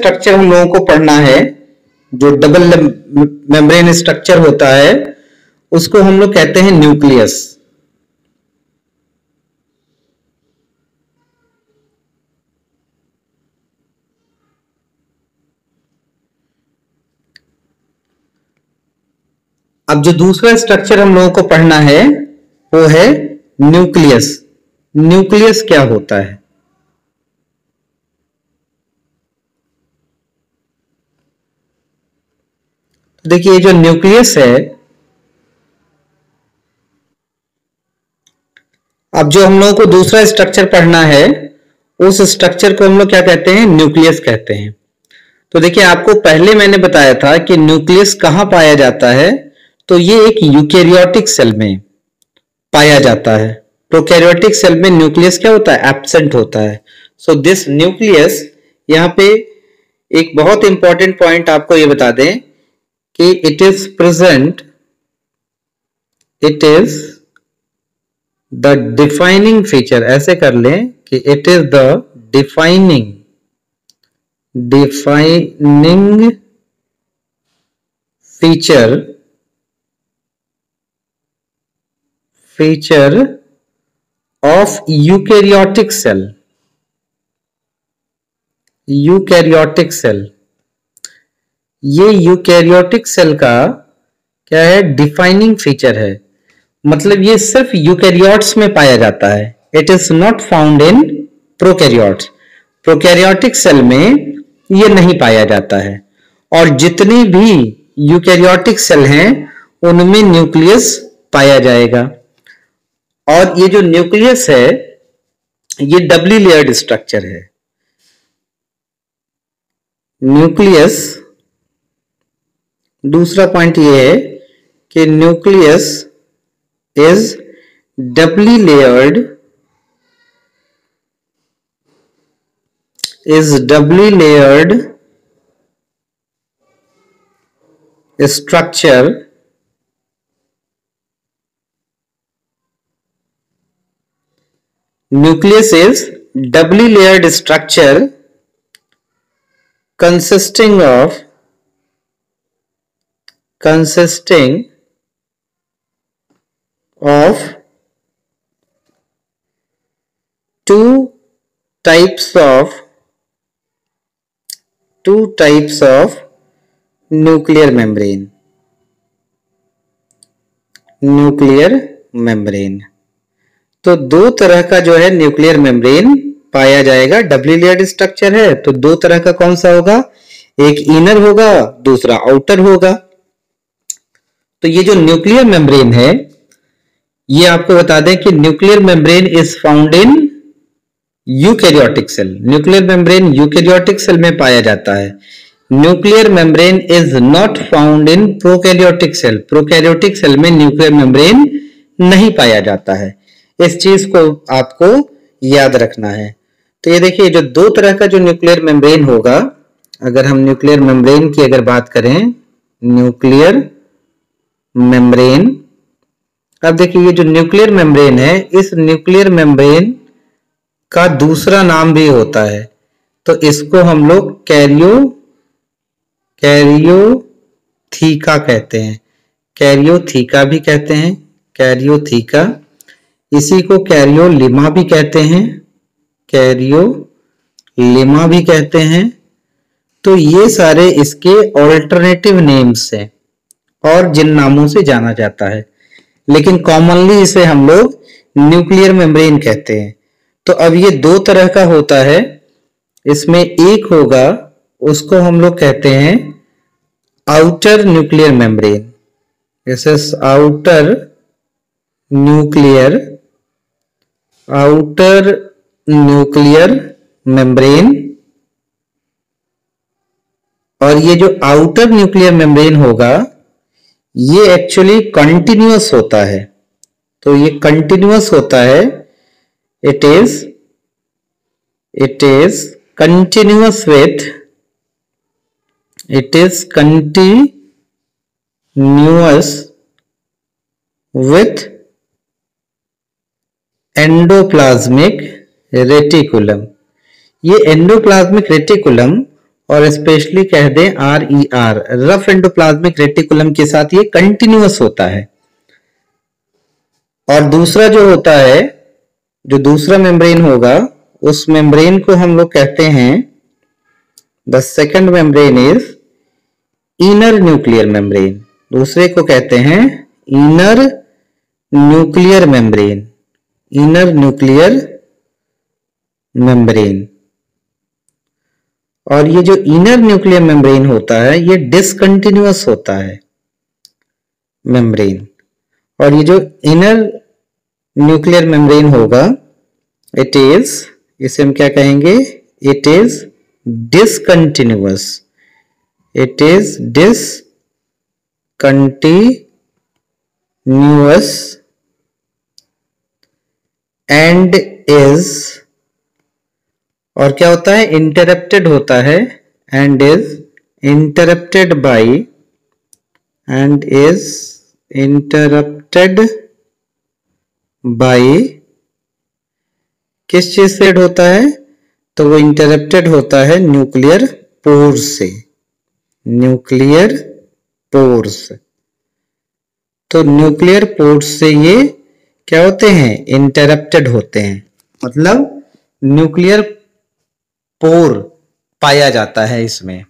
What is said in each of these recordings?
Structure हम लोगों को पढ़ना है, जो डबल मेम्ब्रेन स्ट्रक्चर होता है, उसको हम लोग कहते हैं न्यूक्लियस। अब जो दूसरा स्ट्रक्चर हम लोगों को पढ़ना है वो है न्यूक्लियस। न्यूक्लियस क्या होता है? देखिए, जो न्यूक्लियस है, अब जो हम लोगों को दूसरा स्ट्रक्चर पढ़ना है उस स्ट्रक्चर को हम लोग क्या कहते हैं? न्यूक्लियस कहते हैं। तो देखिए, आपको पहले मैंने बताया था कि न्यूक्लियस कहां पाया जाता है, तो ये एक यूकैरियोटिक सेल में पाया जाता है। प्रोकैरियोटिक सेल में न्यूक्लियस क्या होता है? एब्सेंट होता है। सो दिस न्यूक्लियस, यहां पे एक बहुत इंपॉर्टेंट पॉइंट आपको ये बता दें कि it is present, it is the defining feature, ऐसे कर लें कि it is the defining feature of eukaryotic cell। Eukaryotic cell, ये यूकैरियोटिक सेल का क्या है? डिफाइनिंग फीचर है। मतलब ये सिर्फ यूकैरियोट्स में पाया जाता है। It is not found in prokaryotes. Prokaryotic cell में ये नहीं पाया जाता है। और जितने भी यूकैरियोटिक सेल हैं उनमें न्यूक्लियस पाया जाएगा। और ये जो न्यूक्लियस है ये डबली लेयर्ड स्ट्रक्चर है। न्यूक्लियस, दूसरा पॉइंट ये है कि nucleus is doubly layered, structure nucleus is doubly layered structure consisting of two types of nuclear membrane। तो दो तरह का जो है न्यूक्लियर मेम्ब्रेन पाया जाएगा। डबली लेयर्ड स्ट्रक्चर है तो दो तरह का कौन सा होगा? एक इनर होगा, दूसरा आउटर होगा। तो ये जो न्यूक्लियर मेम्ब्रेन है, ये आपको बता दें कि nuclear membrane is found in eukaryotic cell. Nuclear membrane eukaryotic cell में पाया जाता है। Nuclear membrane is not found in prokaryotic cell. Prokaryotic cell में न्यूक्लियर मेम्ब्रेन नहीं पाया जाता है। इस चीज को आपको याद रखना है। तो ये देखिए, जो दो तरह का जो न्यूक्लियर मेम्ब्रेन होगा, अगर हम न्यूक्लियर मेम्ब्रेन की अगर बात करें, न्यूक्लियर मेम्ब्रेन, अब देखिए ये जो न्यूक्लियर मेम्ब्रेन है, इस न्यूक्लियर मेम्ब्रेन का दूसरा नाम भी होता है। तो इसको हम लोग कैरियोथीका कहते हैं। कैरियोथीका भी कहते हैं, कैरियोथीका। इसी को कैरियोलिमा भी कहते हैं, कैरियोलिमा भी कहते हैं। तो ये सारे इसके ऑल्टरनेटिव नेम्स हैं और जिन नामों से जाना जाता है, लेकिन कॉमनली इसे हम लोग न्यूक्लियर मेम्ब्रेन कहते हैं। तो अब ये दो तरह का होता है। इसमें एक होगा, उसको हम लोग कहते हैं outer nuclear membrane. This is outer nuclear membrane. और ये जो आउटर न्यूक्लियर मेम्ब्रेन होगा ये एक्चुअली कंटिन्यूअस होता है। तो ये कंटिन्यूअस होता है। It is continuous with endoplasmic reticulum. ये एंडोप्लाज्मिक रेटिकुलम और स्पेशली कह दें RER, रफ एंडोप्लाज्मिक रेटिकुलम के साथ ये कंटिन्यूअस होता है। और दूसरा जो होता है, जो दूसरा मेम्ब्रेन होगा, उस मेम्ब्रेन को हम लोग कहते हैं, the second membrane is inner nuclear membrane. दूसरे को कहते हैं inner nuclear membrane, inner nuclear membrane. और ये जो इनर न्यूक्लियर मेम्ब्रेन होता है ये डिसकंटिन्यूअस होता है मेम्ब्रेन। और ये जो इनर न्यूक्लियर मेम्ब्रेन होगा, इट इज, इसे हम क्या कहेंगे, it is discontinuous, it is discontinuous and is, और क्या होता है, इंटरप्टेड होता है, and is interrupted by, and is interrupted by, किस चीज से होता है, तो वो इंटरप्टेड होता है न्यूक्लियर पोर्स से, न्यूक्लियर पोर्स। तो न्यूक्लियर पोर्स से ये क्या होते हैं, इंटरप्टेड होते हैं, मतलब न्यूक्लियर पोर पाया जाता है इसमें।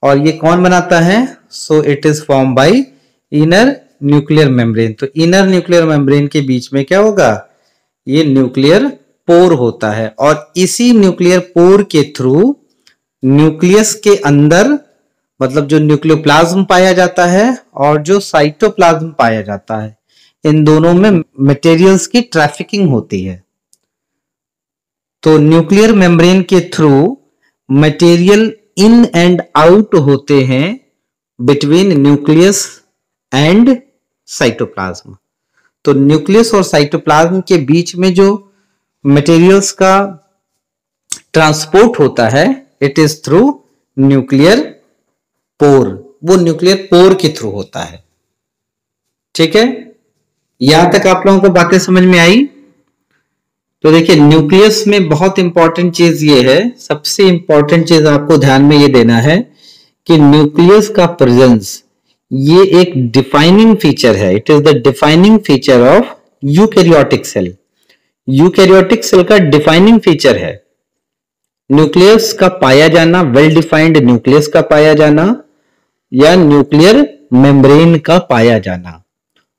और ये कौन बनाता है, so it is form by inner nuclear membrane. तो इनर न्यूक्लियर मेम्ब्रेन के बीच में क्या होगा, ये न्यूक्लियर पोर होता है। और इसी न्यूक्लियर पोर के थ्रू न्यूक्लियस के अंदर, मतलब जो न्यूक्लियोप्लाज्म पाया जाता है और जो साइटोप्लाज्म पाया जाता है, इन दोनों में मटेरियल्स की ट्रैफिकिंग होती है। तो न्यूक्लियर मेम्ब्रेन के through material in and out होते हैं बिटवीन न्यूक्लियस एंड साइटोप्लाज्म। तो न्यूक्लियस और साइटोप्लाज्म के बीच में जो मटेरियल्स का ट्रांसपोर्ट होता है, it is through nuclear pore, वो न्यूक्लियर पोर के थ्रू होता है। ठीक है, यहां तक आप लोगों को बातें समझ में आई। तो देखिए, न्यूक्लियस में बहुत इंपॉर्टेंट चीज ये है, सबसे इंपॉर्टेंट चीज आपको ध्यान में ये देना है कि न्यूक्लियस का प्रेजेंस ये एक डिफाइनिंग फीचर है, it is the defining feature of eukaryotic cell. Eukaryotic cell का डिफाइनिंग फीचर है न्यूक्लियस का पाया जाना, वेल डिफाइंड न्यूक्लियस का पाया जाना या न्यूक्लियर मेम्ब्रेन का पाया जाना।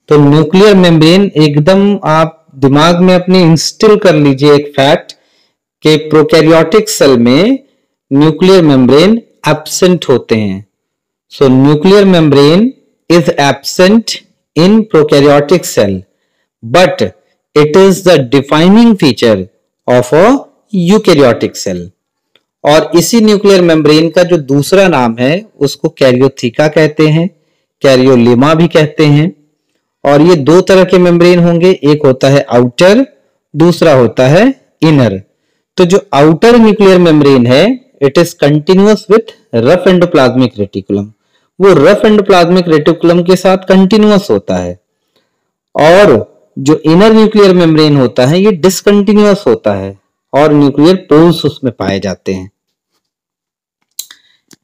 तो न्यूक्लियर मेम्ब्रेन एकदम आप दिमाग में अपने इंस्टिल कर लीजिए एक फैक्ट कि प्रोकैरियोटिक सेल में न्यूक्लियर मेम्ब्रेन एब्सेंट होते हैं। So nuclear membrane is absent in prokaryotic cell, but it is the defining feature of a eukaryotic cell. और इसी न्यूक्लियर मेम्ब्रेन का जो दूसरा नाम है उसको कैरियोथिका कहते हैं, कैरियोलिमा भी कहते हैं। और ये दो तरह के मेम्ब्रेन होंगे, एक होता है आउटर, दूसरा होता है इनर। तो जो आउटर न्यूक्लियर मेम्ब्रेन है, it is continuous with rough endoplasmic reticulum, वो रफ एंडोप्लाज्मिक रेटिकुलम के साथ कंटिन्यूअस होता है। और जो इनर न्यूक्लियर मेम्ब्रेन होता है ये डिसकंटिन्यूअस होता है और न्यूक्लियर पोर्स उसमें पाए जाते हैं।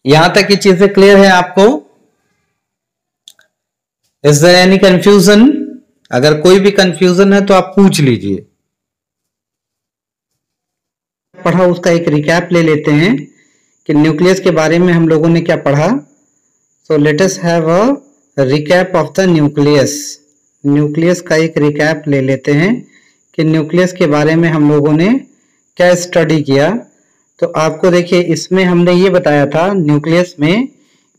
यहां तक ये चीजें क्लियर है आपको? Is there any confusion? अगर कोई भी कंफ्यूजन है तो आप पूछ लीजिए। पढ़ा उसका एक रिकैप ले लेते हैं कि न्यूक्लियस के बारे में हम लोगों ने क्या पढ़ा। So let us have a recap of the nucleus. Nucleus का एक रिकैप ले लेते हैं कि न्यूक्लियस के बारे में हम लोगों ने क्या स्टडी किया। तो आपको देखिए, इसमें हमने ये बताया था न्यूक्लियस में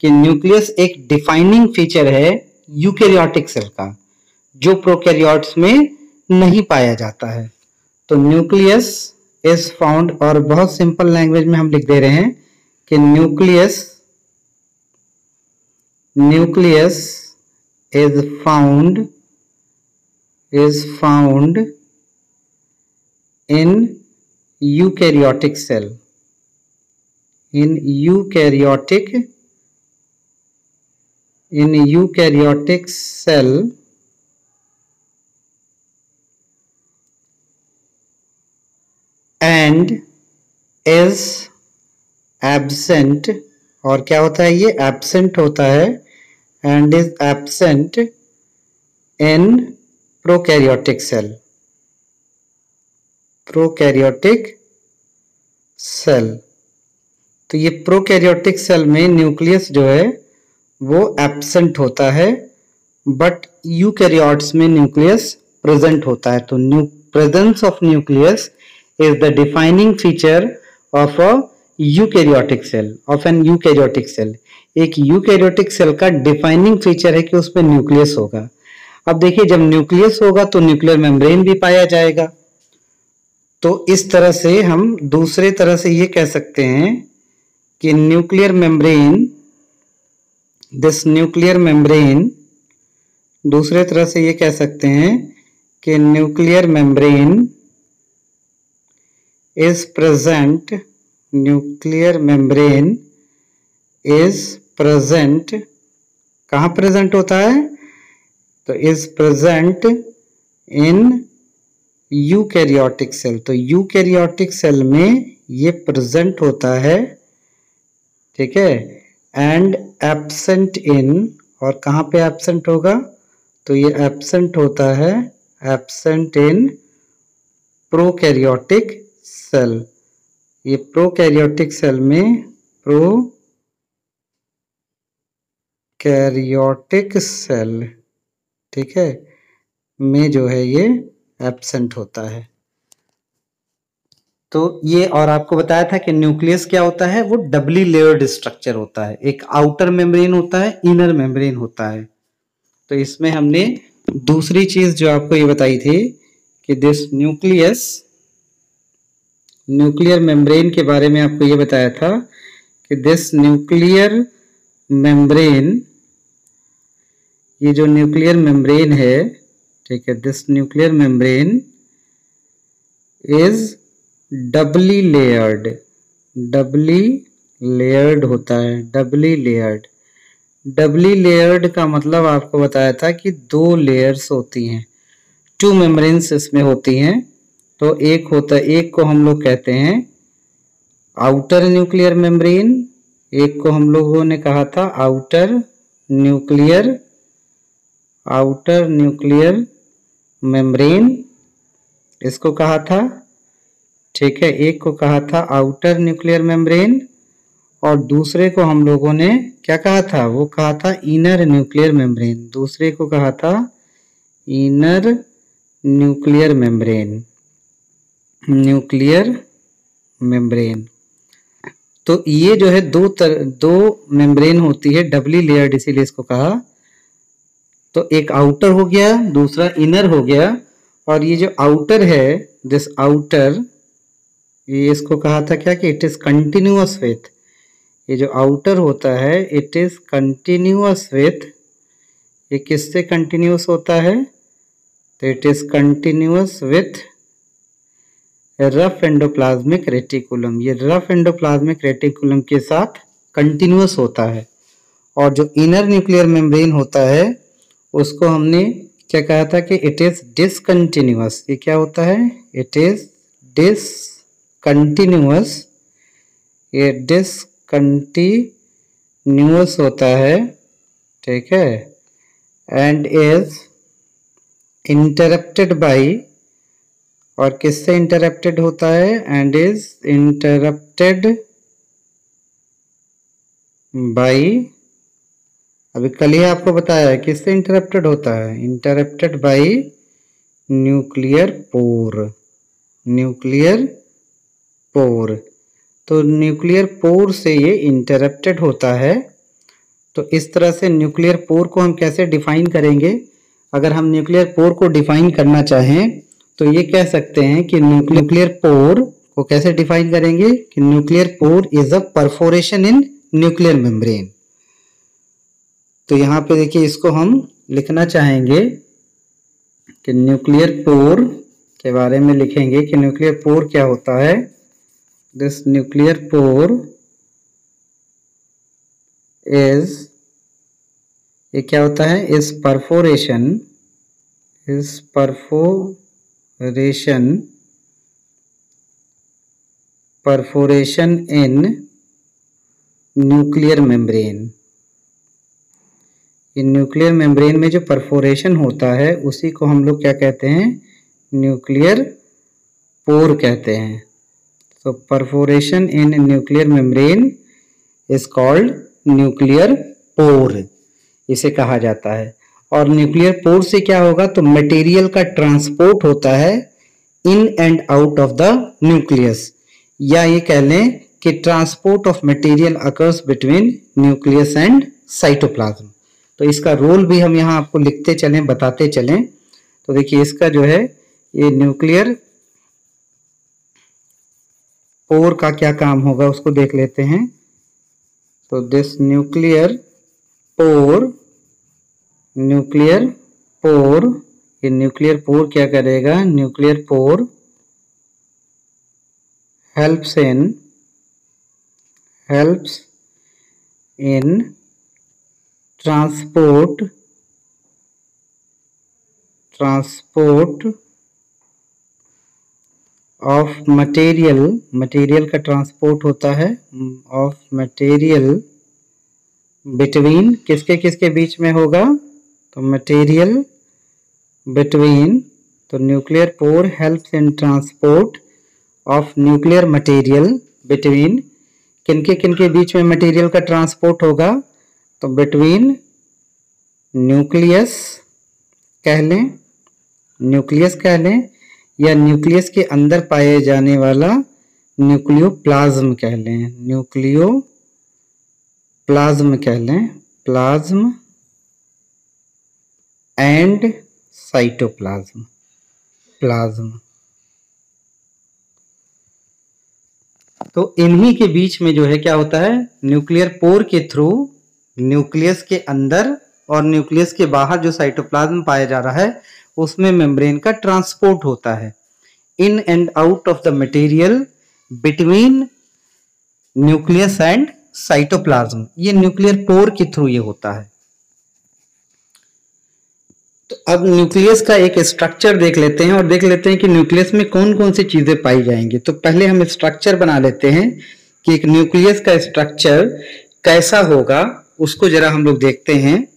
कि न्यूक्लियस एक डिफाइनिंग फीचर है यूकैरियोटिक सेल का, जो प्रोकैरियोट्स में नहीं पाया जाता है। तो न्यूक्लियस इज फाउंड, और बहुत सिंपल लैंग्वेज में हम लिख दे रहे हैं कि nucleus is found in eukaryotic cell, in eukaryotic cell and is absent और क्या होता है, ये एब्सेंट होता है and is absent in prokaryotic cell. Prokaryotic cell, तो ये प्रोकैरियोटिक सेल में न्यूक्लियस जो है वो एब्सेंट होता है, बट यूकैरियोट्स में न्यूक्लियस प्रेजेंट होता है। तो presence of nucleus is the defining feature of a eukaryotic cell, of an eukaryotic cell. एक यूकैरियोटिक सेल का डिफाइनिंग फीचर है कि उसमें न्यूक्लियस होगा। अब देखिए, जब न्यूक्लियस होगा तो न्यूक्लियर मेम्ब्रेन भी पाया जाएगा। तो इस तरह से हम दूसरे तरह से ये कह सकते हैं कि nuclear membrane, this nuclear membrane, दूसरे तरह से ये कह सकते हैं कि nuclear membrane is present, nuclear membrane is present, कहाँ प्रेजेंट होता है, तो is present in eukaryotic cell. तो यूकैरियोटिक सेल में ये प्रेजेंट होता है, ठीक है, एंड एब्सेंट इन, और कहाँ पे एब्सेंट होगा, तो ये एब्सेंट होता है, एब्सेंट इन प्रोकैरियोटिक सेल। ये प्रोकैरियोटिक सेल में, प्रोकैरियोटिक सेल, ठीक है, में जो है ये एब्सेंट होता है। तो ये, और आपको बताया था कि न्यूक्लियस क्या होता है, वो डबली लेयर्ड स्ट्रक्चर होता है। एक आउटर मेम्ब्रेन होता है, इनर मेम्ब्रेन होता है। तो इसमें हमने दूसरी चीज जो आपको ये बताई थी कि दिस न्यूक्लियस, न्यूक्लियर मेम्ब्रेन के बारे में आपको ये बताया था कि दिस न्यूक्लियर मेम्ब्रेन, ये जो न्यूक्लियर मेम्ब्रेन है, ठीक है, this nuclear membrane is doubly layered, doubly layered होता है, डबली लेयर्ड। डबली लेयर्ड का मतलब आपको बताया था कि 2 लेयर्स होती हैं, 2 मेम्ब्रेन्स इसमें होती हैं। तो एक होता है, एक को हम लोग कहते हैं आउटर न्यूक्लियर मेम्ब्रेन, एक को हम लोगों ने कहा था आउटर न्यूक्लियर मेम्ब्रेन, इसको कहा था, ठीक है, एक को कहा था आउटर न्यूक्लियर मेम्ब्रेन, और दूसरे को हम लोगों ने क्या कहा था, वो कहा था इनर न्यूक्लियर मेम्ब्रेन। दूसरे को कहा था inner nuclear membrane, nuclear membrane. तो ये जो है दो मेम्ब्रेन होती है डबली लेयर्ड, इसीलिए इसको कहा। तो एक आउटर हो गया, दूसरा इनर हो गया, और ये जो आउटर है, दिस आउटर, ये इसको कहा था क्या कि इट इज कंटिन्यूअस विथ, ये जो आउटर होता है इट इज कंटिन्यूअस विथ, ये किससे कंटिन्यूअस होता है, तो it is continuous with rough endoplasmic reticulum, ये रफ एंडोप्लाज्मिक रेटिकुलम के साथ कंटिन्यूअस होता है। और जो इनर न्यूक्लियर मेम्ब्रेन होता है उसको हमने क्या कहा था कि इट इज डिसकंटिन्यूअस। ये क्या होता है, इट इज डिसकंटिन्यूअस, ये डिसकंटिन्यूअस होता है, ठीक है, एंड इज इंटरप्टेड बाई, और किससे इंटरप्टेड होता है, एंड इज इंटरप्टेड बाई, अभी कल ही आपको बताया है किससे इंटरप्टेड होता है, interrupted by nuclear pore, nuclear pore. तो न्यूक्लियर पोर से ये इंटरप्टेड होता है। तो इस तरह से न्यूक्लियर पोर को हम कैसे डिफाइन करेंगे, अगर हम न्यूक्लियर पोर को डिफाइन करना चाहें तो ये कह सकते हैं कि न्यूक्लियर पोर को कैसे डिफाइन करेंगे कि nuclear pore is a perforation in nuclear membrane. तो यहाँ पे देखिए, इसको हम लिखना चाहेंगे कि न्यूक्लियर पोर के बारे में लिखेंगे कि न्यूक्लियर पोर क्या होता है। दिस न्यूक्लियर पोर इज, ये क्या होता है, is perforation in nuclear membrane. ये न्यूक्लियर मेम्ब्रेन में जो परफोरेशन होता है उसी को हम लोग क्या कहते हैं, न्यूक्लियर पोर कहते हैं। तो perforation in nuclear membrane is called nuclear pore, इसे कहा जाता है। और न्यूक्लियर पोर से क्या होगा, तो मटेरियल का ट्रांसपोर्ट होता है in and out of the nucleus, या ये कह लें कि transport of material occurs between nucleus and cytoplasm. तो इसका रोल भी हम यहाँ आपको लिखते चलें, बताते चलें। तो देखिए इसका जो है ये न्यूक्लियर पोर का क्या काम होगा उसको देख लेते हैं। तो दिस न्यूक्लियर पोर ये न्यूक्लियर पोर क्या करेगा, nuclear pore helps in transport of material का ट्रांसपोर्ट होता है of material between, किसके बीच में होगा, तो material between। तो nuclear pore helps in transport of nuclear material between, किनके बीच में मटेरियल का ट्रांसपोर्ट होगा, तो बिटवीन न्यूक्लियस कह लें, या न्यूक्लियस के अंदर पाए जाने वाला न्यूक्लियोप्लाज्म कह लें, प्लाज्म एंड साइटोप्लाज्म, तो इन्हीं के बीच में जो है क्या होता है, न्यूक्लियर पोर के थ्रू न्यूक्लियस के अंदर और न्यूक्लियस के बाहर जो साइटोप्लाज्म पाया जा रहा है उसमें मेम्ब्रेन का ट्रांसपोर्ट होता है in and out of the material between nucleus and cytoplasm. ये न्यूक्लियर पोर के थ्रू ये होता है। तो अब न्यूक्लियस का एक स्ट्रक्चर देख लेते हैं और देख लेते हैं कि न्यूक्लियस में कौन कौन सी चीजें पाई जाएंगी। तो पहले हम स्ट्रक्चर बना लेते हैं कि एक न्यूक्लियस का स्ट्रक्चर कैसा होगा, उसको जरा हम लोग देखते हैं।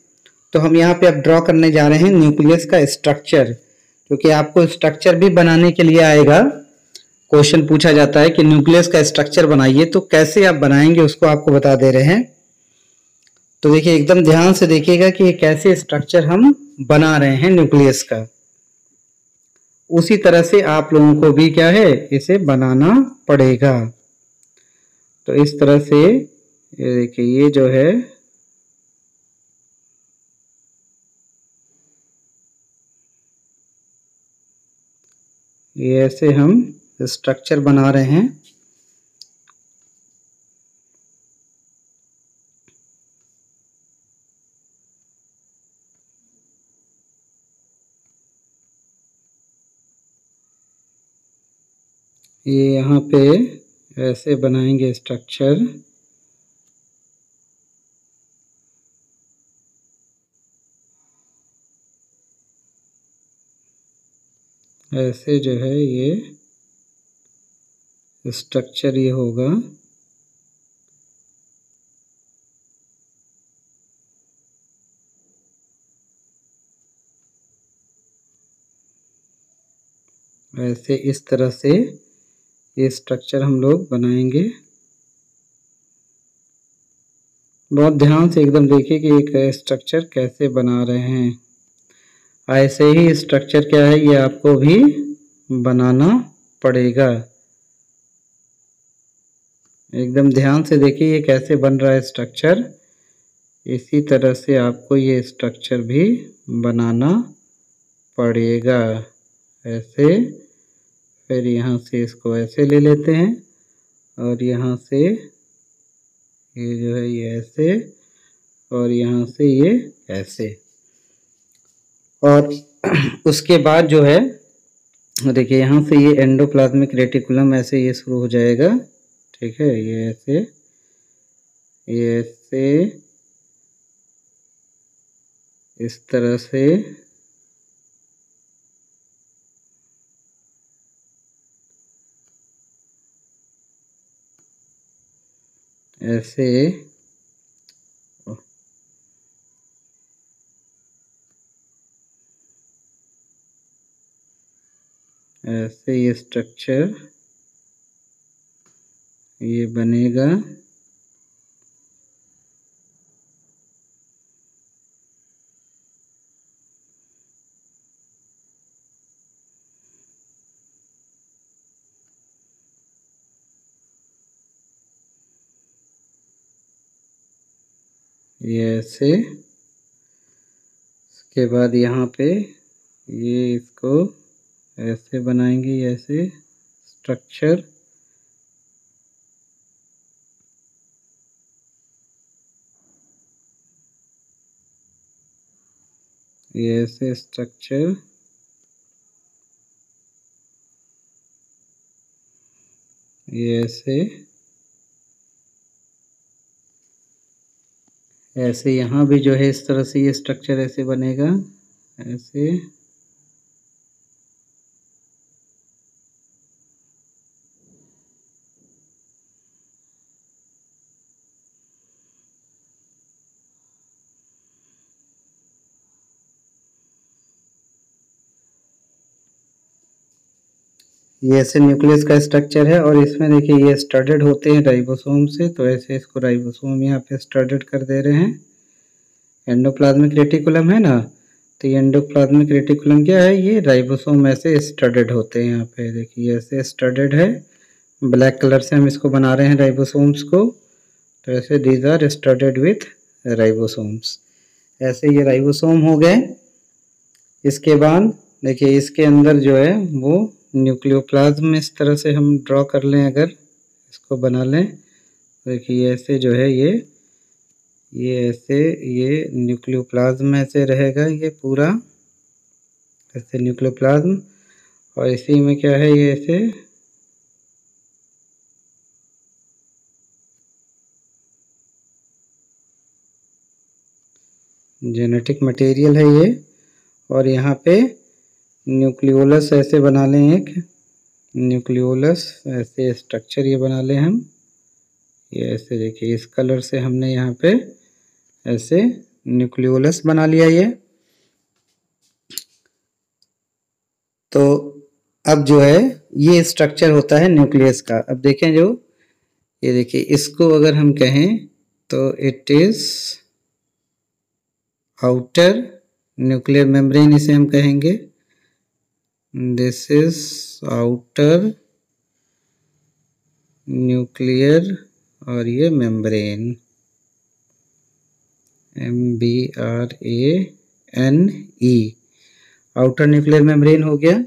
तो हम यहाँ पे अब ड्रॉ करने जा रहे हैं न्यूक्लियस का स्ट्रक्चर, क्योंकि आपको स्ट्रक्चर भी बनाने के लिए आएगा, क्वेश्चन पूछा जाता है कि न्यूक्लियस का स्ट्रक्चर बनाइए, तो कैसे आप बनाएंगे उसको आपको बता दे रहे हैं। तो देखिए एकदम ध्यान से देखिएगा कि ये कैसे स्ट्रक्चर हम बना रहे हैं न्यूक्लियस का, उसी तरह से आप लोगों को भी क्या है, इसे बनाना पड़ेगा। तो इस तरह से ये देखिए, ये जो है ये ऐसे हम स्ट्रक्चर बना रहे हैं। ये यहाँ पे ऐसे बनाएंगे स्ट्रक्चर, ऐसे जो है ये स्ट्रक्चर ये होगा। ऐसे इस तरह से ये स्ट्रक्चर हम लोग बनाएंगे। बहुत ध्यान से एकदम देखिए कि एक स्ट्रक्चर कैसे बना रहे हैं। ऐसे ही स्ट्रक्चर क्या है, ये आपको भी बनाना पड़ेगा। एकदम ध्यान से देखिए ये कैसे बन रहा है स्ट्रक्चर, इसी तरह से आपको ये स्ट्रक्चर भी बनाना पड़ेगा। ऐसे, फिर यहाँ से इसको ऐसे ले लेते हैं और यहाँ से ये जो है ये ऐसे, और यहाँ से ये ऐसे। और उसके बाद जो है देखिए यहाँ से ये एंडोप्लाज्मिक रेटिकुलम ऐसे ये शुरू हो जाएगा, ठीक है, ये ऐसे, ये ऐसे, इस तरह से ऐसे ऐसे ये स्ट्रक्चर ये बनेगा। ये ऐसे, इसके बाद यहाँ पे ये इसको ऐसे बनाएंगे, ऐसे स्ट्रक्चर। ये ऐसे स्ट्रक्चर, ये ऐसे यहाँ भी जो है इस तरह से ये स्ट्रक्चर ऐसे बनेगा, ऐसे। ये ऐसे न्यूक्लियस का स्ट्रक्चर है और इसमें देखिए ये स्टडेड होते हैं राइबोसोम से, तो ऐसे इसको राइबोसोम यहाँ पे स्टडेड कर दे रहे हैं। एंडोप्लाज्मिक रेटिकुलम है ना, तो ये एंडोप्लाज्मिक रेटिकुलम क्या है, ये राइबोसोम ऐसे स्टडेड होते हैं। यहाँ पे देखिए ऐसे स्टडेड है, ब्लैक कलर से हम इसको बना रहे हैं राइबोसोम्स को, तो ऐसे these are studded with ribosomes. ऐसे ये राइबोसोम हो गए। इसके बाद देखिए इसके अंदर जो है वो न्यूक्लियोप्लाज्म इस तरह से हम ड्रॉ कर लें, अगर इसको बना लें, देखिए ऐसे जो है ये ऐसे ये न्यूक्लियोप्लाज्म ऐसे रहेगा, ये पूरा ऐसे न्यूक्लियोप्लाज्म। और इसी में क्या है, ये ऐसे जेनेटिक मटेरियल है ये। और यहाँ पे न्यूक्लियोलस ऐसे बना लें, एक न्यूक्लियोलस ऐसे स्ट्रक्चर ये बना लें हम। ये ऐसे देखिए इस कलर से हमने यहाँ पे ऐसे न्यूक्लियोलस बना लिया ये। तो अब जो है ये स्ट्रक्चर होता है न्यूक्लियस का। अब देखें जो ये देखिए इसको अगर हम कहें तो it is outer nuclear membrane, इसे हम कहेंगे। दिस इज आउटर न्यूक्लियर और ये membrane, MEMBRANE, outer nuclear membrane हो गया।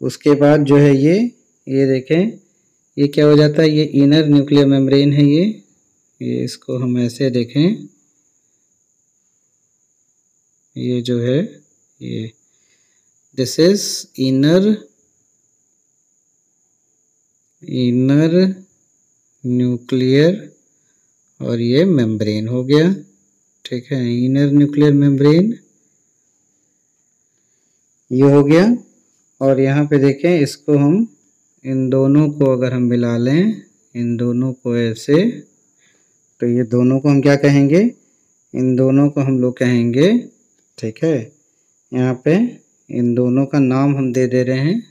उसके बाद जो है ये देखें ये क्या हो जाता है, ये इनर न्यूक्लियर मेम्ब्रेन है ये इसको हम ऐसे देखें, ये जो है ये दिस इज इनर न्यूक्लियर और ये मेम्ब्रेन हो गया, ठीक है। इनर न्यूक्लियर मेम्ब्रेन ये हो गया। और यहाँ पे देखें इसको हम इन दोनों को अगर हम मिला लें, इन दोनों को ऐसे, तो ये दोनों को हम क्या कहेंगे, इन दोनों को हम लोग कहेंगे, ठीक है। यहाँ पे इन दोनों का नाम हम दे दे रहे हैं,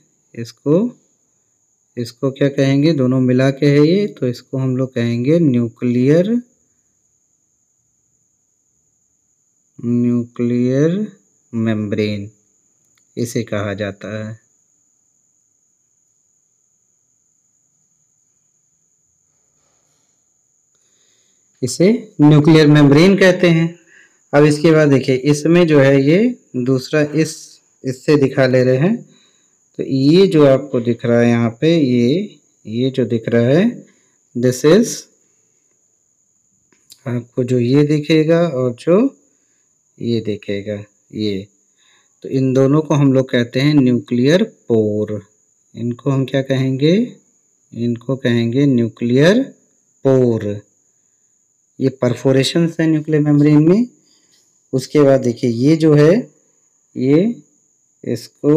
इसको क्या कहेंगे, दोनों मिला के है ये, तो इसको हम लोग कहेंगे न्यूक्लियर मेम्ब्रेन, इसे कहा जाता है। इसे न्यूक्लियर मेम्ब्रेन कहते हैं। अब इसके बाद देखिए इसमें जो है ये दूसरा इससे दिखा ले रहे हैं, तो ये जो आपको दिख रहा है यहाँ पे ये जो दिख रहा है, दिस इज, आपको जो ये दिखेगा और जो ये दिखेगा ये, तो इन दोनों को हम लोग कहते हैं न्यूक्लियर पोर। इनको हम क्या कहेंगे, इनको कहेंगे न्यूक्लियर पोर। ये परफोरेशन है न्यूक्लियर मेम्ब्रेन में। उसके बाद देखिए ये जो है ये इसको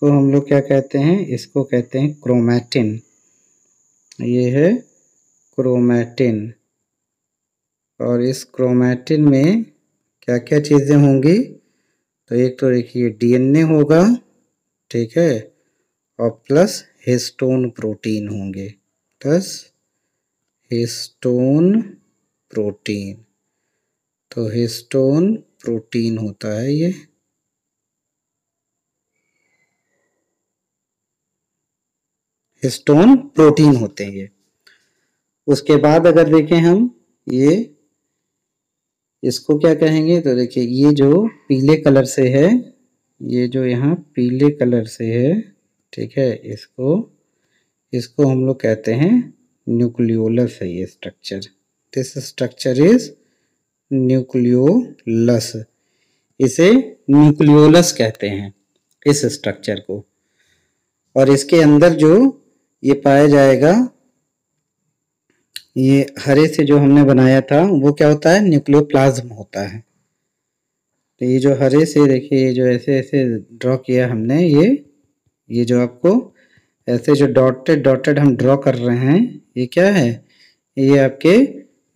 हम लोग क्या कहते हैं, इसको कहते हैं क्रोमैटिन। ये है क्रोमैटिन। और इस क्रोमैटिन में क्या क्या चीज़ें होंगी? तो एक तो देखिए डीएनए होगा, ठीक है, और प्लस हिस्टोन प्रोटीन होंगे, प्लस हिस्टोन प्रोटीन। तो हिस्टोन प्रोटीन होता है ये। हिस्टोन प्रोटीन होते हैं ये। उसके बाद अगर देखें हम ये इसको क्या कहेंगे? तो देखिए ये जो पीले कलर से है, ये जो यहाँ पीले कलर से है, ठीक है, इसको हम लोग कहते हैं न्यूक्लियोलस है ये structure. This structure is nucleolus. इसे न्यूक्लियोलस कहते हैं इस स्ट्रक्चर को। और इसके अंदर जो ये पाया जाएगा, ये हरे से जो हमने बनाया था वो क्या होता है? न्यूक्लियोप्लाज्म होता है। तो ये जो हरे से देखिए, ये जो ऐसे ऐसे ड्रॉ किया हमने, ये जो आपको ऐसे जो डॉटेड डॉटेड हम ड्रॉ कर रहे हैं, ये क्या है? ये आपके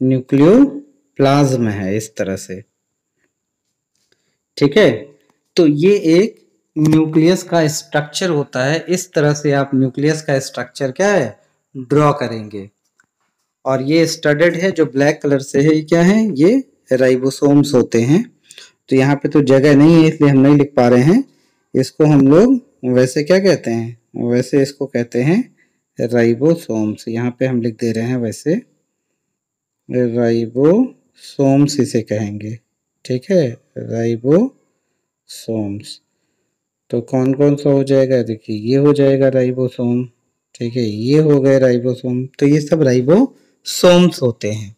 न्यूक्लियोप्लाज्म है इस तरह से, ठीक है। तो ये एक न्यूक्लियस का स्ट्रक्चर होता है। इस तरह से आप न्यूक्लियस का स्ट्रक्चर क्या है? ड्रॉ करेंगे। और ये स्टडेड है जो ब्लैक कलर से है, ये क्या है? ये राइबोसोम्स होते हैं। तो यहाँ पे तो जगह नहीं है इसलिए हम नहीं लिख पा रहे हैं। इसको हम लोग वैसे क्या कहते हैं? वैसे इसको कहते हैं राइबोसोम्स। यहाँ पे हम लिख दे रहे हैं वैसे राइबोसोम्स इसे कहेंगे, ठीक है, राइबोसोम्स। तो कौन कौन सा हो जाएगा? देखिए ये हो जाएगा राइबोसोम, ठीक है, ये हो गए राइबोसोम। तो ये सब राइबोसोम्स होते हैं।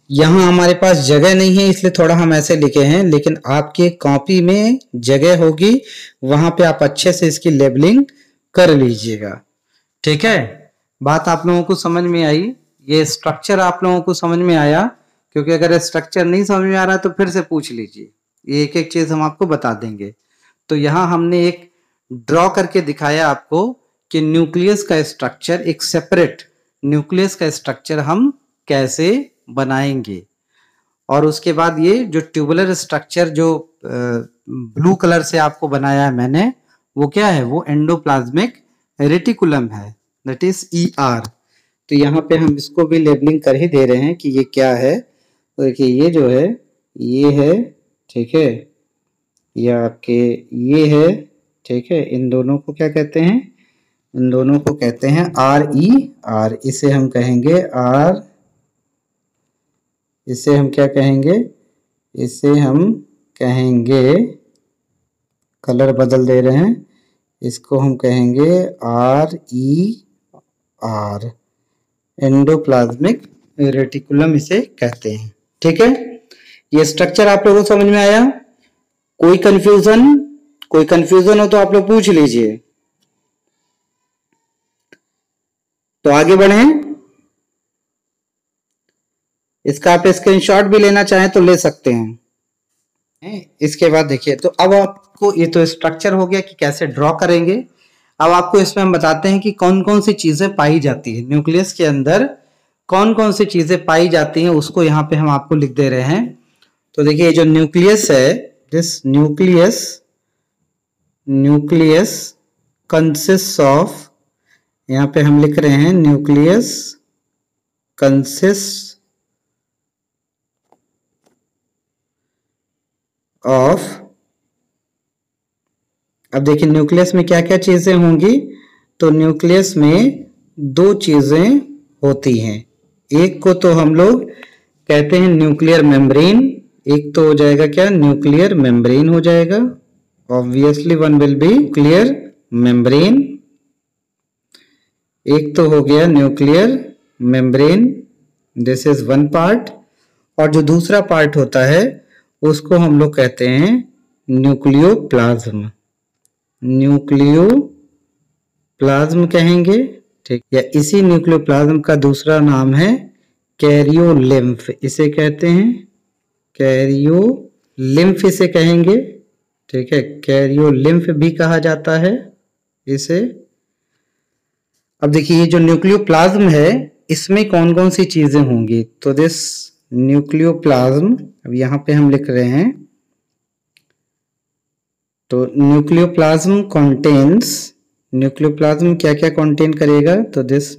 यहाँ हमारे पास जगह नहीं है इसलिए थोड़ा हम ऐसे लिखे हैं, लेकिन आपके कॉपी में जगह होगी, वहां पे आप अच्छे से इसकी लेबलिंग कर लीजिएगा, ठीक है। बात आप लोगों को समझ में आई? ये स्ट्रक्चर आप लोगों को समझ में आया? क्योंकि अगर स्ट्रक्चर नहीं समझ में आ रहा तो फिर से पूछ लीजिए, ये एक एक चीज हम आपको बता देंगे। तो यहाँ हमने एक ड्रॉ करके दिखाया आपको कि न्यूक्लियस का स्ट्रक्चर, एक सेपरेट न्यूक्लियस का स्ट्रक्चर हम कैसे बनाएंगे। और उसके बाद ये जो ट्यूबुलर स्ट्रक्चर जो ब्लू कलर से आपको बनाया है मैंने, वो क्या है? वो एंडोप्लाज्मिक रेटिकुलम है, दैट इज ER। तो यहाँ पे हम इसको भी लेबलिंग कर ही दे रहे हैं कि ये क्या है। तो देखिए ये जो है, ये है, ठीक है, ये आपके ये है, ठीक है। इन दोनों को क्या कहते हैं? इन दोनों को कहते हैं RER। इसे हम कहेंगे इसे हम क्या कहेंगे? इसे हम कहेंगे, कलर बदल दे रहे हैं, इसको हम कहेंगे RER, एंडोप्लाज्मिक रेटिकुलम इसे कहते हैं, ठीक है। ये स्ट्रक्चर आप लोगों को समझ में आया? कोई कंफ्यूजन हो तो आप लोग पूछ लीजिए। तो आगे बढ़ें। इसका आप स्क्रीनशॉट भी लेना चाहें तो ले सकते हैं। इसके बाद देखिए, तो अब आपको ये तो स्ट्रक्चर हो गया कि कैसे ड्रॉ करेंगे। अब आपको इसमें हम बताते हैं कि कौन कौन सी चीजें पाई जाती है न्यूक्लियस के अंदर, कौन कौन सी चीजें पाई जाती हैं, उसको यहाँ पे हम आपको लिख दे रहे हैं। तो देखिए जो न्यूक्लियस है, दिस न्यूक्लियस कंसिस्ट ऑफ, यहाँ पे हम लिख रहे हैं न्यूक्लियस कंसिस्ट ऑफ। अब देखिए न्यूक्लियस में क्या क्या चीजें होंगी। तो न्यूक्लियस में दो चीजें होती हैं। एक को तो हम लोग कहते हैं न्यूक्लियर मेम्ब्रेन। एक तो हो जाएगा क्या? न्यूक्लियर मेम्ब्रेन हो जाएगा। Obviously one will be nuclear membrane. एक तो हो गया nuclear membrane, this is one part. और जो दूसरा पार्ट होता है उसको हम लोग कहते हैं न्यूक्लियोप्लाज्म। न्यूक्लियोप्लाज्म कहेंगे, ठीक। या इसी न्यूक्लियोप्लाज्म का दूसरा नाम है कैरियोलिम्फ, इसे कहते हैं कैरियोलिम्फ, इसे कहेंगे, ठीक है। कैरियोलिम्फ भी कहा जाता है इसे। अब देखिए ये जो न्यूक्लियोप्लाज्म है इसमें कौन कौन सी चीजें होंगी, तो दिस न्यूक्लियोप्लाज्म, अब यहाँ पे हम लिख रहे हैं, तो न्यूक्लियोप्लाज्म क्या क्या कंटेन करेगा, तो दिस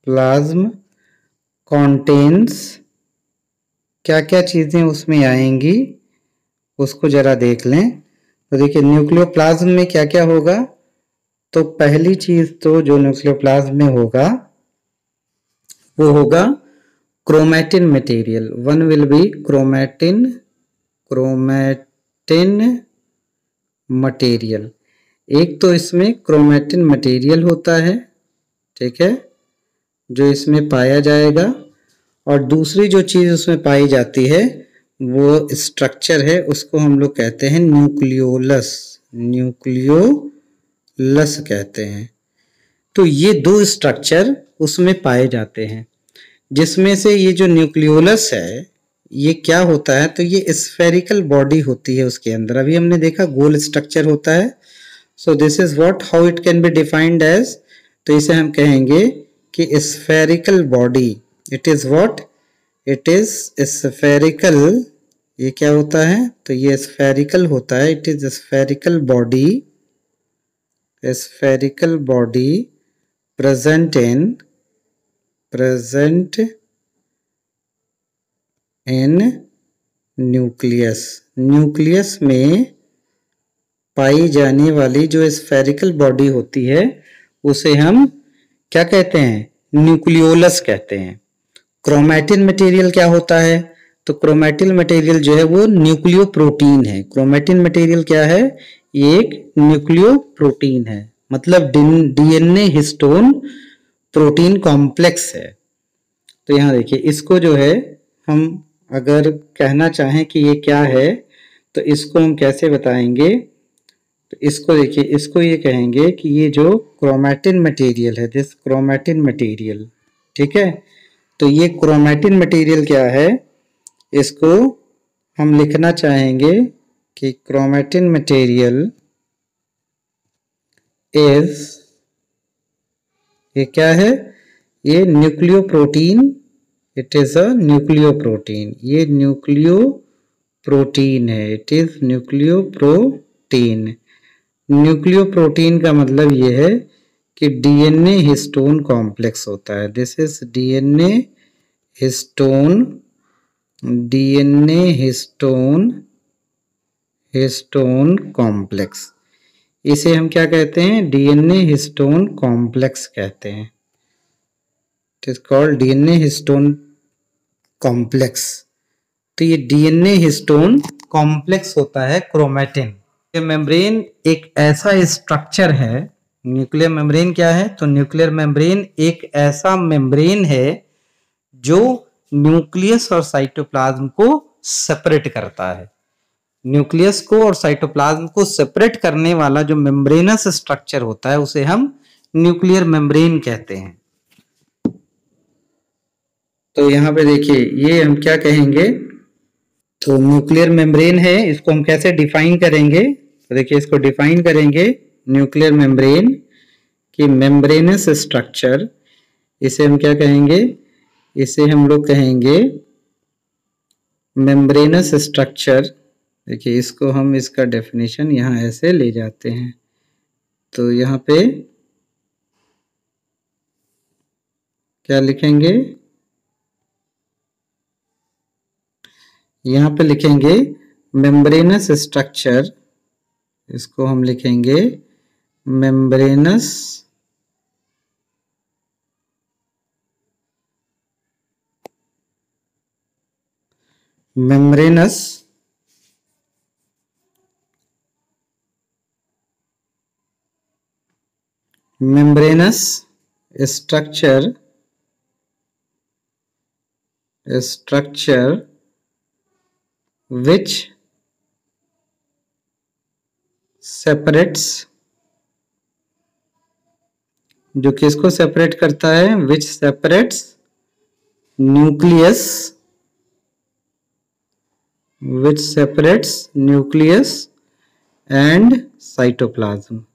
प्लाज्म कंटेन्स, क्या क्या चीजें उसमें आएंगी उसको जरा देख लें। तो देखिए न्यूक्लियोप्लाज्म में क्या क्या होगा, तो पहली चीज तो जो न्यूक्लियोप्लाज्म में होगा वो होगा chromatin material. One will be chromatin material. एक तो इसमें क्रोमैटिन मटेरियल होता है, ठीक है, जो इसमें पाया जाएगा, और दूसरी जो चीज उसमें पाई जाती है वो स्ट्रक्चर है, उसको हम लोग कहते हैं न्यूक्लियोलस कहते हैं। तो ये दो स्ट्रक्चर उसमें पाए जाते हैं, जिसमें से ये जो न्यूक्लियोलस है ये क्या होता है, तो ये स्फेरिकल बॉडी होती है उसके अंदर। अभी हमने देखा गोल स्ट्रक्चर होता है। So this is what how it can be defined as, तो इसे हम कहेंगे कि spherical body. It is what, it is spherical. ये क्या होता है, तो ये स्फेरिकल होता है। It is spherical body present in nucleus में पाई जाने वाली जो स्फेरिकल बॉडी होती है उसे हम क्या कहते हैं, न्यूक्लियोलस कहते हैं। क्रोमैटिन मटेरियल क्या होता है, तो क्रोमैटिन मटेरियल जो है वो न्यूक्लियो प्रोटीन है। क्रोमैटिन मटेरियल क्या है, ये एक न्यूक्लियो प्रोटीन है, मतलब डीएनए हिस्टोन प्रोटीन कॉम्प्लेक्स है। तो यहाँ देखिए इसको जो है हम अगर कहना चाहें कि ये क्या है तो इसको हम कैसे बताएंगे, तो इसको देखिए, इसको ये कहेंगे कि ये जो क्रोमैटिन मटेरियल है, दिस क्रोमैटिन मटेरियल, ठीक है, तो ये क्रोमैटिन मटेरियल क्या है, इसको हम लिखना चाहेंगे कि क्रोमैटिन मटेरियल इज, ये क्या है, ये nucleo protein. It is a nucleo protein, ये न्यूक्लियो प्रोटीन है। It is nucleo protein. Nucleo protein का मतलब ये है कि डीएनए हिस्टोन कॉम्प्लेक्स होता है। This is DNA histone complex. इसे हम क्या कहते हैं, डीएनए हिस्टोन कॉम्प्लेक्स कहते हैं। It is called DNA histone complex. तो ये डीएनए हिस्टोन कॉम्प्लेक्स होता है क्रोमैटिन। मेम्ब्रेन एक ऐसा स्ट्रक्चर है, न्यूक्लियर मेम्ब्रेन क्या है, तो न्यूक्लियर मेम्ब्रेन एक ऐसा मेम्ब्रेन है जो न्यूक्लियस और साइटोप्लाज्म को सेपरेट करता है। न्यूक्लियस को और साइटोप्लाज्म को सेपरेट करने वाला जो मेम्ब्रेनस स्ट्रक्चर होता है उसे हम न्यूक्लियर मेम्ब्रेन कहते हैं। तो यहाँ पे देखिए ये हम क्या कहेंगे, तो न्यूक्लियर मेम्ब्रेन है, इसको हम कैसे डिफाइन करेंगे, तो देखिए इसको डिफाइन करेंगे न्यूक्लियर मेम्ब्रेन की मेम्ब्रेनस स्ट्रक्चर। इसे हम क्या कहेंगे, इसे हम लोग कहेंगे मेम्ब्रेनस स्ट्रक्चर। देखिए इसको हम, इसका डेफिनेशन यहाँ ऐसे ले जाते हैं, तो यहाँ पे क्या लिखेंगे, यहाँ पे लिखेंगे मेम्ब्रेनस स्ट्रक्चर, इसको हम लिखेंगे मेम्ब्रेनस structure which separates, जो किसको सेपरेट करता है, which separates nucleus and cytoplasm।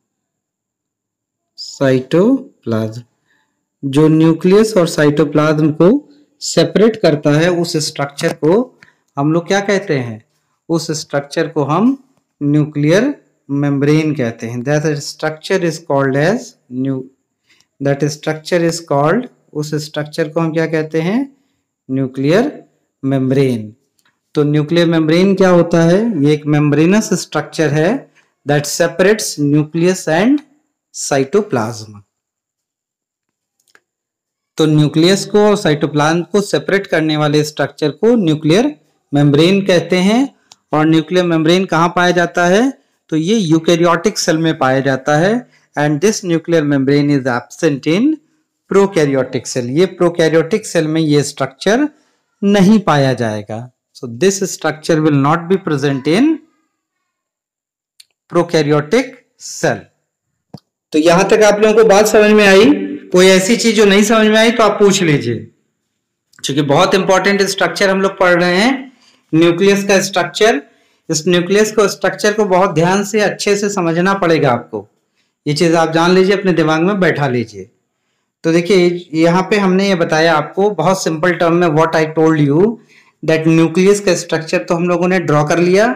Cytoplasm. जो न्यूक्लियस और साइटोप्लाज्म को सेपरेट करता है उस स्ट्रक्चर को हम लोग क्या कहते हैं? उस स्ट्रक्चर को हम न्यूक्लियर मेम्ब्रेन कहते हैं। That structure is called as that structure is called, उस स्ट्रक्चर को हम क्या कहते हैं? Nuclear membrane. तो न्यूक्लियर मेम्ब्रेन क्या होता है? ये एक मेम्ब्रेनस स्ट्रक्चर है that separates nucleus and cytoplasm. तो न्यूक्लियस को और साइटोप्लाज्म को सेपरेट करने वाले स्ट्रक्चर को न्यूक्लियर मेम्ब्रेन कहते हैं। और न्यूक्लियर मेम्ब्रेन कहाँ पाया जाता है? तो ये यूकैरियोटिक सेल में पाया जाता है। And this nuclear membrane is absent in prokaryotic cell. ये प्रोकैरियोटिक सेल में ये स्ट्रक्चर नहीं पाया जाएगा। So this structure will not be present in prokaryotic cell. तो यहां तक आप लोगों को बात समझ में आई? कोई ऐसी चीज जो नहीं समझ में आई तो आप पूछ लीजिए, क्योंकि बहुत इंपॉर्टेंट स्ट्रक्चर हम लोग पढ़ रहे हैं, न्यूक्लियस का स्ट्रक्चर। इस न्यूक्लियस को स्ट्रक्चर को बहुत ध्यान से अच्छे से समझना पड़ेगा आपको। ये चीज आप जान लीजिए, अपने दिमाग में बैठा लीजिए। तो देखिए यहाँ पे हमने ये बताया आपको बहुत सिंपल टर्म में, what I told you that nucleus का स्ट्रक्चर तो हम लोगों ने ड्रॉ कर लिया।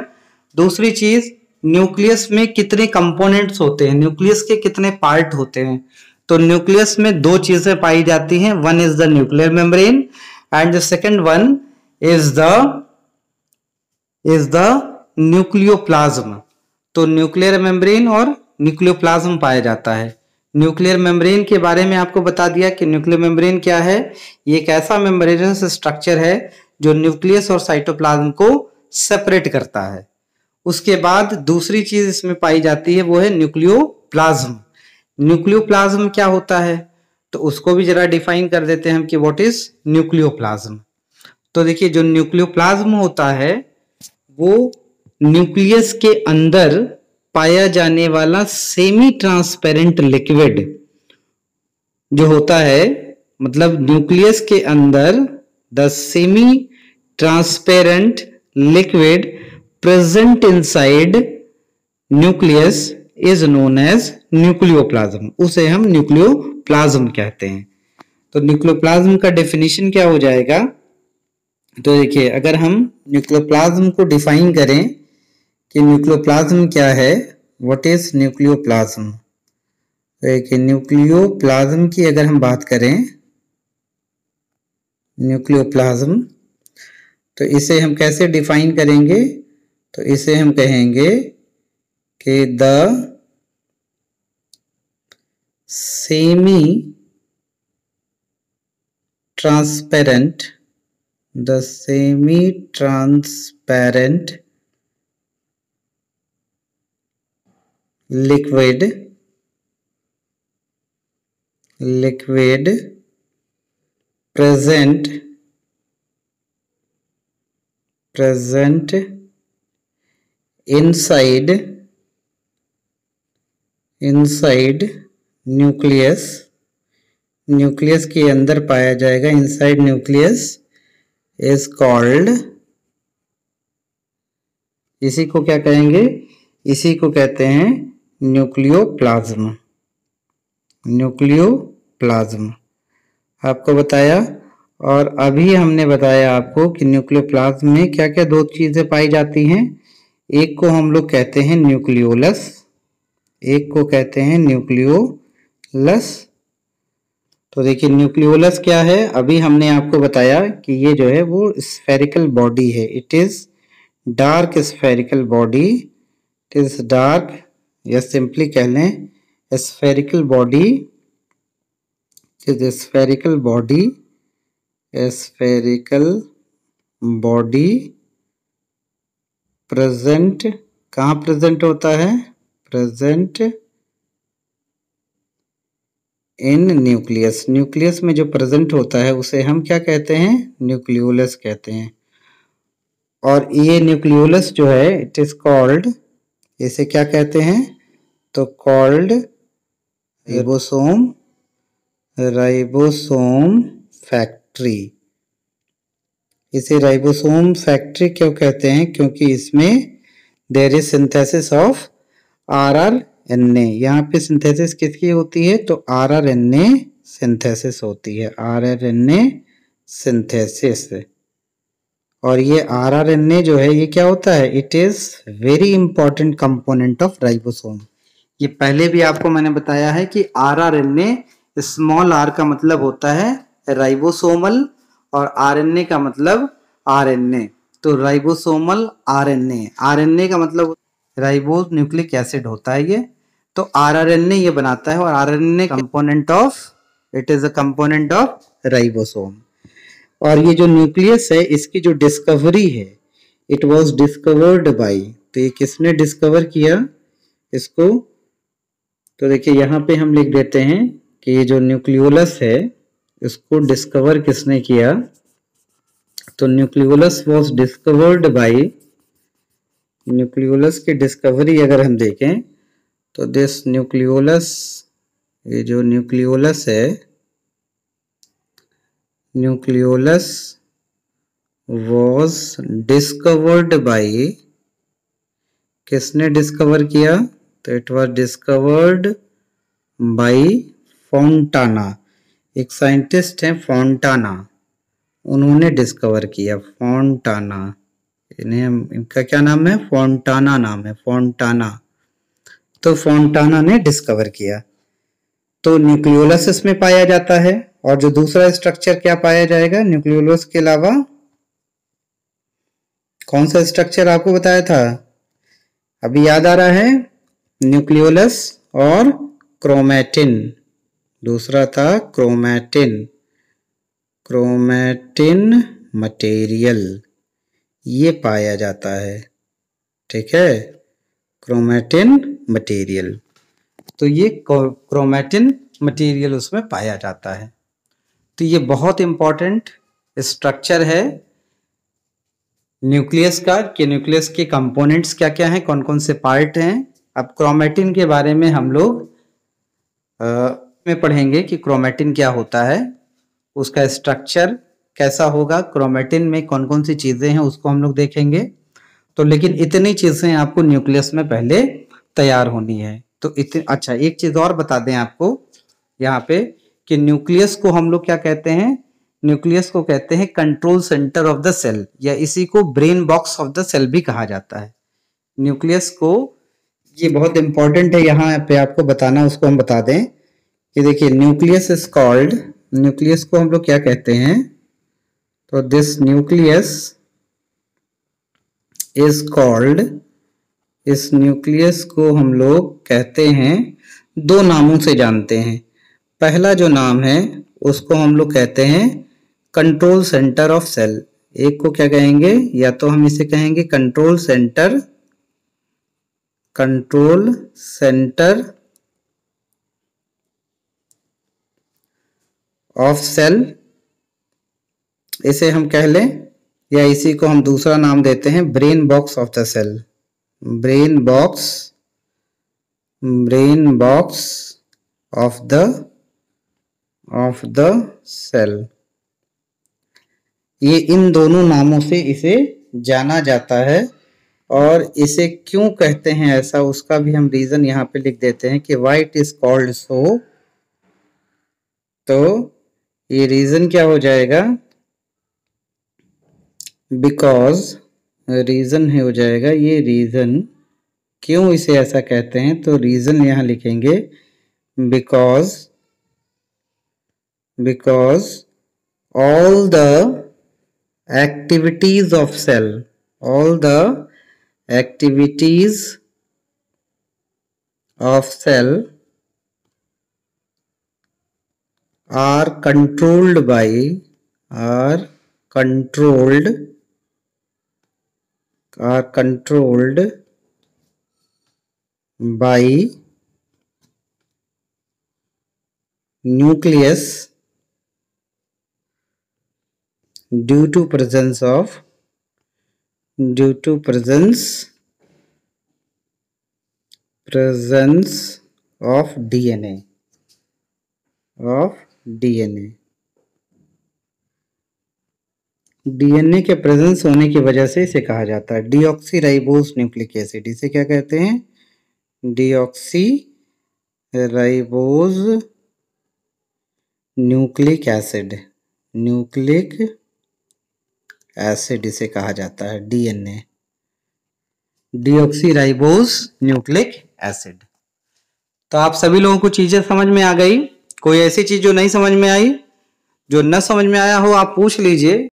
दूसरी चीज, न्यूक्लियस में कितने कंपोनेंट्स होते हैं, न्यूक्लियस के कितने पार्ट होते हैं। तो न्यूक्लियस में दो चीजें पाई जाती हैं, one is the nuclear membrane and the second one is the nucleoplasm. तो न्यूक्लियर मेम्ब्रेन और न्यूक्लियोप्लाज्म पाया जाता है। न्यूक्लियर मेम्ब्रेन के बारे में आपको बता दिया कि न्यूक्लियर मेम्ब्रेन क्या है। ये एक ऐसा मेम्ब्रेनस स्ट्रक्चर है जो न्यूक्लियस और साइटोप्लाज्म को सेपरेट करता है। उसके बाद दूसरी चीज इसमें पाई जाती है, वो है न्यूक्लियोप्लाज्म। न्यूक्लियोप्लाज्म क्या होता है तो उसको भी जरा डिफाइन कर देते हैं हम कि व्हाट इज न्यूक्लियोप्लाज्म। तो देखिए जो न्यूक्लियोप्लाज्म होता है वो न्यूक्लियस के अंदर पाया जाने वाला सेमी ट्रांसपेरेंट लिक्विड जो होता है, मतलब न्यूक्लियस के अंदर the semi transparent liquid present inside nucleus is known as nucleoplasm. उसे हम न्यूक्लियोप्लाज्म कहते हैं। तो न्यूक्लियोप्लाज्म का डेफिनेशन क्या हो जाएगा? तो देखिए अगर हम न्यूक्लियोप्लाज्म को डिफाइन करें कि न्यूक्लियोप्लाज्म क्या है, व्हाट इज न्यूक्लियोप्लाज्म। देखिए न्यूक्लियोप्लाज्म की अगर हम बात करें, न्यूक्लियोप्लाज्म, तो इसे हम कैसे डिफाइन करेंगे? तो इसे हम कहेंगे कि the semi transparent liquid present inside nucleus के अंदर पाया जाएगा, इनसाइड न्यूक्लियस इज कॉल्ड, इसी को क्या कहेंगे? इसी को कहते हैं न्यूक्लियोप्लाज्म। न्यूक्लियोप्लाज्म आपको बताया। और अभी हमने बताया आपको कि न्यूक्लियोप्लाज्म में क्या क्या दो चीजें पाई जाती हैं। एक को हम लोग कहते हैं न्यूक्लियोलस, एक को कहते हैं न्यूक्लियोलस। तो देखिए न्यूक्लियोलस क्या है, अभी हमने आपको बताया कि ये जो है वो स्फेरिकल बॉडी है। It is dark spherical body, it is dark, या सिंपली कह लें spherical body, spherical body present, कहाँ प्रेजेंट होता है? Present in nucleus. न्यूक्लियस में जो प्रेजेंट होता है उसे हम क्या कहते हैं? न्यूक्लियोलस कहते हैं। और ये न्यूक्लियोलस जो है इट इज कॉल्ड, इसे क्या कहते हैं? तो कॉल्ड राइबोसोम फैक्ट्री। इसे राइबोसोम फैक्ट्री क्यों कहते हैं? क्योंकि इसमें there is synthesis of RR N A, यहाँ पे सिंथेसिस किसकी होती है? तो R R N A synthesis होती है, R R N A synthesis. और ये आर आर एन ए जो है ये क्या होता है? It is very important component of ribosome. ये पहले भी आपको मैंने बताया है कि R R N A, small R का मतलब होता है राइबोसोमल और आर एन ए का मतलब आर एन ए। तो राइबोसोमल आर एन ए का मतलब राइबो न्यूक्लिक एसिड होता है ये। तो आर आर एन ए ये बनाता है और R N A component of, it is a component of ribosome. और ये जो न्यूक्लियस है इसकी जो डिस्कवरी है, इट वाज डिस्कवर्ड बाय, तो ये किसने डिस्कवर किया इसको? तो देखिए यहाँ पे हम लिख देते हैं कि ये जो न्यूक्लियोलस है इसको डिस्कवर किसने किया? तो nucleolus was discovered by, nucleolus की डिस्कवरी अगर हम देखें तो दिस न्यूक्लियोलस, ये जो न्यूक्लियोलस है, न्यूक्लियोलस was discovered by, किसने डिस्कवर किया? तो it was discovered by Fontana, एक साइंटिस्ट है फोंटाना, उन्होंने डिस्कवर किया, फोंटाना। इन्हें इनका क्या नाम है? फोंटाना नाम है, फोंटाना। तो फोंटाना ने डिस्कवर किया। तो न्यूक्लियोलस इसमें पाया जाता है। और जो दूसरा स्ट्रक्चर क्या पाया जाएगा न्यूक्लियोलस के अलावा? कौन सा स्ट्रक्चर आपको बताया था? अभी याद आ रहा है? न्यूक्लियोलस और क्रोमैटिन। दूसरा था क्रोमैटिन, क्रोमैटिन मटेरियल, ये पाया जाता है। ठीक है, क्रोमैटिन मटेरियल। तो ये क्रोमैटिन मटेरियल उसमें पाया जाता है। तो ये बहुत इंपॉर्टेंट स्ट्रक्चर है न्यूक्लियस का, कि न्यूक्लियस के कंपोनेंट्स क्या क्या हैं, कौन कौन से पार्ट हैं। अब क्रोमैटिन के बारे में हम लोग में पढ़ेंगे कि क्रोमैटिन क्या होता है, उसका स्ट्रक्चर कैसा होगा, क्रोमैटिन में कौन कौन सी चीजें हैं उसको हम लोग देखेंगे। तो लेकिन इतनी चीजें आपको न्यूक्लियस में पहले तैयार होनी है। तो अच्छा एक चीज और बता दें आपको यहाँ पे कि न्यूक्लियस को हम लोग क्या कहते हैं? न्यूक्लियस को कहते हैं control centre of the cell, या इसी को brain box of the cell भी कहा जाता है। न्यूक्लियस को, ये बहुत इंपॉर्टेंट है यहाँ पे आपको बताना, उसको हम बता दें कि देखिए न्यूक्लियस इज कॉल्ड, न्यूक्लियस को हम लोग क्या कहते हैं? तो दिस न्यूक्लियस इज कॉल्ड, इस न्यूक्लियस को हम लोग कहते हैं, दो नामों से जानते हैं। पहला जो नाम है उसको हम लोग कहते हैं कंट्रोल सेंटर ऑफ सेल। एक को क्या कहेंगे? या तो हम इसे कहेंगे control centre, control centre of cell, इसे हम कह लें, या इसी को हम दूसरा नाम देते हैं brain box of the cell, brain box, brain box of the cell. ये इन दोनों नामों से इसे जाना जाता है। और इसे क्यों कहते हैं ऐसा, उसका भी हम रीजन यहाँ पे लिख देते हैं कि व्हाई इट इज कॉल्ड सो। तो ये रीजन क्या हो जाएगा? बिकॉज, रीजन है हो जाएगा, ये रीजन क्यों इसे ऐसा कहते हैं, तो रीजन यहां लिखेंगे because all the activities of cell, all the activities of cell are controlled by nucleus due to presence of DNA, DNA के प्रेजेंस होने की वजह से इसे कहा जाता है डीऑक्सीराइबोस न्यूक्लिक एसिड। इसे क्या कहते हैं? Deoxy ribose nucleic acid, nucleic acid इसे कहा जाता है, DNA, deoxy ribose nucleic acid. तो आप सभी लोगों को चीजें समझ में आ गई? कोई ऐसी चीज जो नहीं समझ में आई? जो न समझ में आया हो आप पूछ लीजिए।